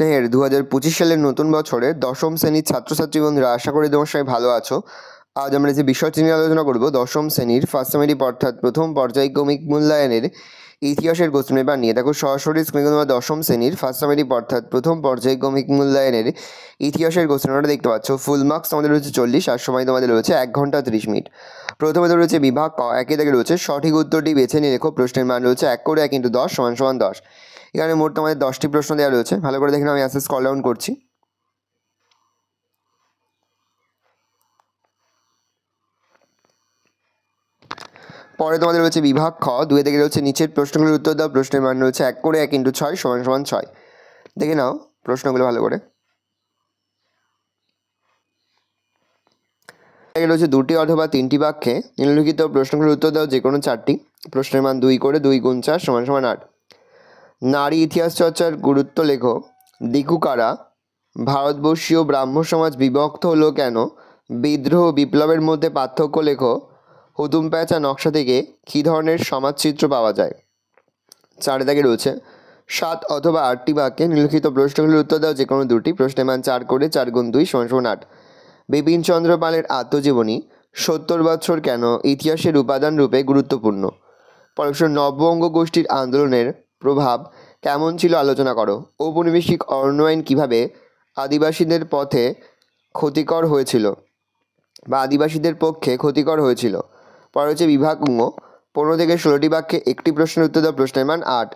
স্নেহের 2025 সালের নতুন বছরে দশম শ্রেণীর ছাত্রছাত্রী বন্ধুরা, আশা করি তোমার সবাই ভালো আছো। আজ আমরা যে বিষয়টি নিয়ে আলোচনা করব দশম শ্রেণীর ফার্স্ট সেমিস্টার অর্থাৎ প্রথম পর্যায়ক্রমিক মূল্যায়নের ইতিহাসের কোশ্চেন পেপার নিয়ে। দেখো সরাসরি স্ক্রিনে তোমরা দশম শ্রেণীর ফার্স্ট সেমিস্টার অর্থাৎ প্রথম পর্যায়ক্রমিক মূল্যায়নের ইতিহাসের কোশ্চেন পেপারটা দেখতে পাচ্ছ। ফুল মার্কস তোমাদের রয়েছে 40 আর সময় তোমাদের রয়েছে 1 ঘন্টা 30 মিনিট। প্রথমে তো রয়েছে বিভাগ ক, একে থেকে রয়েছে সঠিক উত্তরটি বেছে নিয়ে লেখো। প্রশ্নের মান রয়েছে 1 করে 1 × 10 = 10। এখানে মোট তোমাদের 10টি প্রশ্ন দেওয়া রয়েছে। ভালো করে দেখে নাও, আমি আস্তে স্ক্রল ডাউন করছি। পরে তোমাদের রয়েছে বিভাগ খ, 2 থেকে রয়েছে নিচের প্রশ্নগুলোর উত্তর দাও। প্রশ্নের মান রয়েছে 1 করে 1 × 6 = 6। দেখে নাও প্রশ্নগুলো ভালো করে। এখানে রয়েছে 2টি অথবা 3টি বাক্যে নিম্নলিখিত প্রশ্নগুলোর উত্তর দাও, যে কোনো 4টি। প্রশ্নের মান 2 করে 2 × 4 = 8। নারী ইতিহাস চর্চার গুরুত্ব লেখো। দিকু কারা? ভারতবর্ষীয় ব্রাহ্ম সমাজ বিভক্ত হলো কেন? বিদ্রোহ বিপ্লবের মধ্যে পার্থক্য লেখো। হুতুম প্যাঁচা নকশা থেকে কী ধরনের সমাজচিত্র পাওয়া যায়? 4 দাগে রয়েছে 7 অথবা 8টি বাক্যে নিম্নলিখিত প্রশ্নগুলোর উত্তর দাও, যে কোনো 2টি। প্রশ্নের মান 4 করে 4 × 2 = 8। বিপিনচন্দ্র পালের আত্মজীবনী 70 বছর কেন ইতিহাসের উপাদান রূপে গুরুত্বপূর্ণ? প্রশ্ন, নববঙ্গ গোষ্ঠীর আন্দোলনের প্রভাব কেমন ছিল আলোচনা করো। ঔপনিবেশিক অরণ্যায়ন কীভাবে আদিবাসীদের পথে ক্ষতিকর হয়েছিল বা আদিবাসীদের পক্ষে ক্ষতিকর হয়েছিল? পরে হচ্ছে বিভাগ ঙ, 15 থেকে 16টি বাক্যে একটি প্রশ্নের উত্তর দাও। প্রশ্নের মান 8।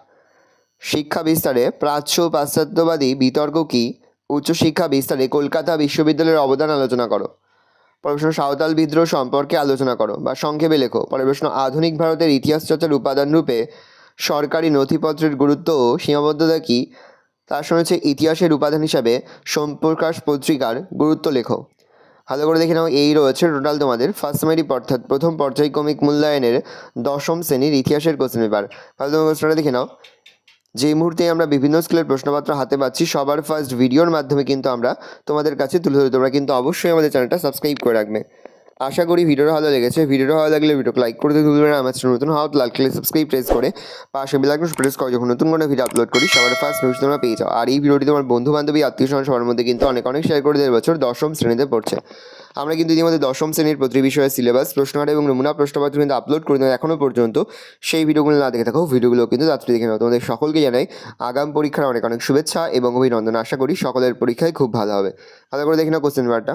শিক্ষা বিস্তারে প্রাচ্য ও পাশ্চাত্যবাদী বিতর্ক কী? উচ্চশিক্ষা বিস্তারে কলকাতা বিশ্ববিদ্যালয়ের অবদান আলোচনা করো। প্রশ্ন, সাঁওতাল বিদ্রোহ সম্পর্কে আলোচনা করো বা সংক্ষেপে লেখো। পরের প্রশ্ন, আধুনিক ভারতের ইতিহাস চর্চার উপাদান রূপে সরকারি নথিপত্রের গুরুত্ব ও সীমাবদ্ধতা কী? তার সঙ্গে হচ্ছে ইতিহাসের উপাদান হিসাবে সোমপ্রকাশ পত্রিকার গুরুত্ব লেখো। ভালো করে দেখে নাও, এই রয়েছে টোটাল তোমাদের ফার্স্ট সেমিস্টার অর্থাৎ প্রথম পর্যায়ক্রমিক মূল্যায়নের দশম শ্রেণীর ইতিহাসের কোশ্চেন পেপার। ভালো তোমার কোশ্চেনটা দেখে নাও। যে মুহূর্তে আমরা বিভিন্ন স্কুলের প্রশ্নপত্র হাতে পাচ্ছি, সবার ফার্স্ট ভিডিওর মাধ্যমে কিন্তু আমরা তোমাদের কাছে তুলে ধরি। তোমরা কিন্তু অবশ্যই আমাদের চ্যানেলটা সাবস্ক্রাইব করে রাখবে। আশা করি ভিডিওটা ভালো লেগেছে। ভিডিওটা ভালো লাগলে ভিডিওকে লাইক করতে ভুলবে না। আমার চ্যানেল নতুন হওয়া লাল কালার সাবস্ক্রাইব প্রেস করে পাশে বেল আইকন প্রেস করে যখন নতুন কোনো ভিডিও আপলোড করি সবার ফার্স্ট নিউজ তোমরা পেয়ে যাও। আর এই ভিডিওটি তোমার বন্ধু বান্ধবী আত্মীয় স্বজন সবার মধ্যে কিন্তু অনেক শেয়ার করে দেওয়ার বছর দশম শ্রেণীতে পড়ছে। আমরা কিন্তু ইতিমধ্যে দশম শ্রেণীর প্রতি বিষয়ের সিলেবাস, প্রশ্নহার এবং নমুনা প্রশ্নপত্র কিন্তু আপলোড করে দেওয়া। এখনও পর্যন্ত সেই ভিডিওগুলো না দেখে থাকো, ভিডিওগুলো কিন্তু তাড়াতাড়ি দেখে নাও। তোমাদের সকলকে জানাই আগাম পরীক্ষার অনেক শুভেচ্ছা এবং অভিনন্দন। আশা করি সকলের পরীক্ষায় খুব ভালো হবে। ভালো করে দেখে নাও কোশ্চেন পেপারটা।